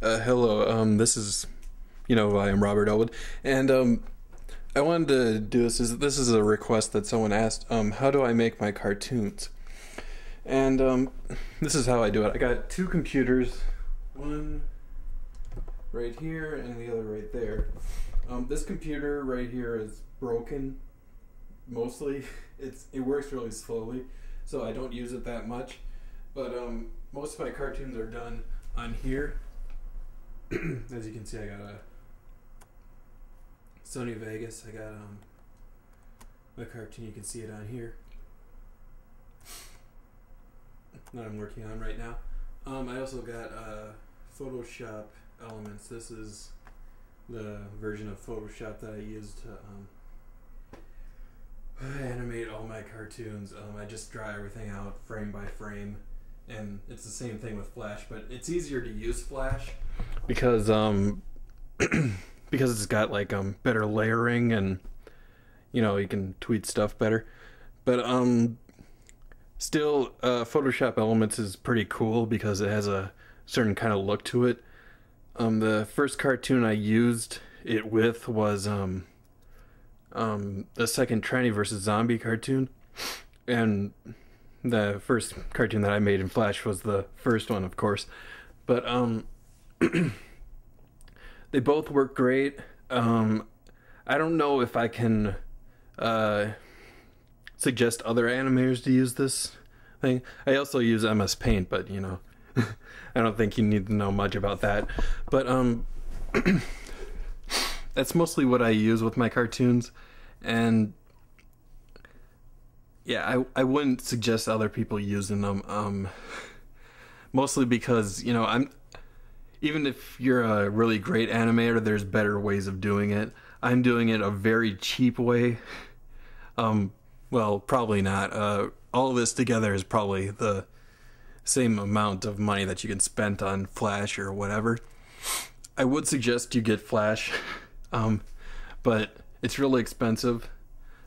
Hello. This is, I am Robert Elwood, and I wanted to do this. This is a request that someone asked. How do I make my cartoons? And this is how I do it. I got two computers, one right here and the other right there. This computer right here is broken. Mostly, it works really slowly, so I don't use it that much. But most of my cartoons are done on here. As you can see, I got a Sony Vegas. I got my cartoon. You can see it on here that I'm working on right now. I also got Photoshop Elements. This is the version of Photoshop that I use to animate all my cartoons. I just draw everything out frame by frame, and it's the same thing with Flash, but it's easier to use Flash because because it's got like better layering, and you can tweak stuff better. But still, Photoshop Elements is pretty cool because it has a certain kind of look to it. The first cartoon I used it with was the second Tranny versus Zombie cartoon, and the first cartoon that I made in Flash was the first one, of course. But they both work great. I don't know if I can suggest other animators to use this thing. I also use MS Paint, but I don't think you need to know much about that. But that's mostly what I use with my cartoons, and yeah, I wouldn't suggest other people using them. Mostly because even if you're a really great animator, there's better ways of doing it. I'm doing it a very cheap way. Well, probably not. All of this together is probably the same amount of money that you can spend on Flash or whatever. I would suggest you get Flash, but it's really expensive.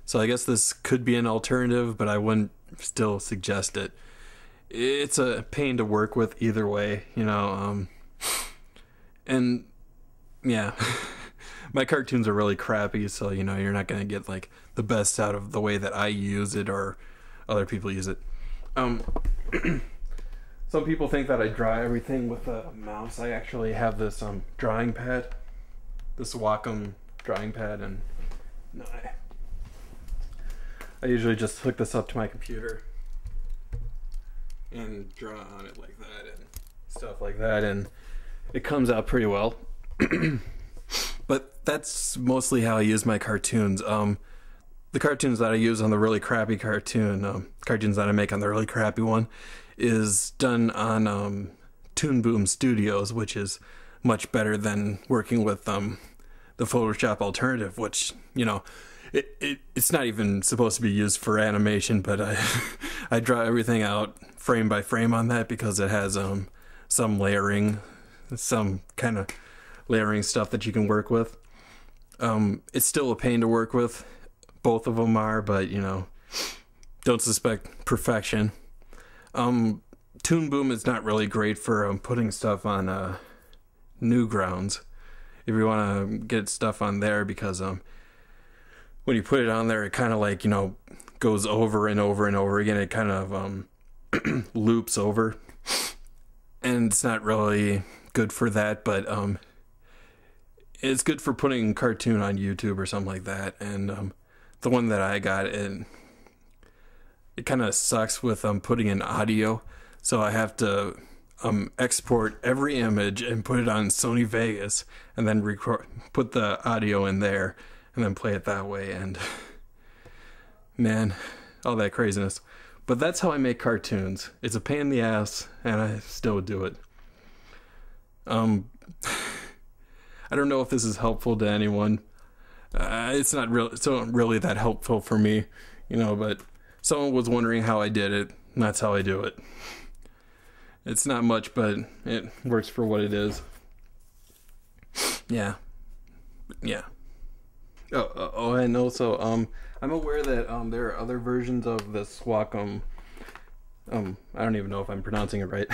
So I guess this could be an alternative, but I wouldn't still suggest it. It's a pain to work with either way, and yeah, my cartoons are really crappy, so you're not gonna get like the best out of the way that I use it or other people use it. Some people think that I draw everything with a mouse. I actually have this drawing pad, this Wacom drawing pad, and I usually just hook this up to my computer and draw on it like that and stuff like that, and it comes out pretty well. But that's mostly how I use my cartoons. The cartoons that I use on the really crappy cartoons that I make on the really crappy one is done on Toon Boom Studios, which is much better than working with the Photoshop alternative, which it's not even supposed to be used for animation, but I draw everything out frame by frame on that because it has some layering, some kind of layering stuff that you can work with. It's still a pain to work with. Both of them are, but don't suspect perfection. Toon Boom is not really great for putting stuff on Newgrounds. If you want to get stuff on there, because when you put it on there, it kind of like goes over and over and over again. It kind of loops over, and it's not really good for that. But it's good for putting cartoon on YouTube or something like that. And the one that I got, it kind of sucks with putting in audio, so I have to export every image and put it on Sony Vegas, and then put the audio in there, and then play it that way. And man, all that craziness. But that's how I make cartoons. It's a pain in the ass, and I still do it. I don't know if this is helpful to anyone. It's not really that helpful for me, but someone was wondering how I did it, and that's how I do it. It's not much, but it works for what it is. Yeah. Oh, and also, I'm aware that there are other versions of this Wacom. I don't even know if I'm pronouncing it right.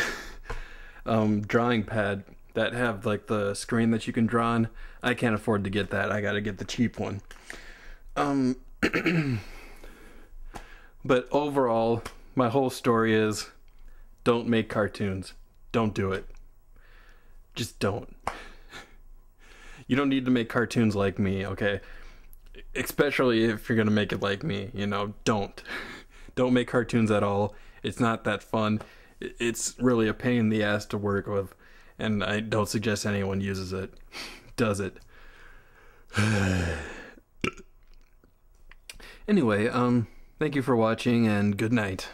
drawing pad that have like the screen that you can draw on. I can't afford to get that. I gotta get the cheap one. But overall, my whole story is don't make cartoons. Don't do it. Just don't. You don't need to make cartoons like me, okay? Especially if you're gonna make it like me, you know, don't. Don't make cartoons at all. It's not that fun. It's really a pain in the ass to work with, and I don't suggest anyone uses it. Does it. Anyway, thank you for watching, and good night.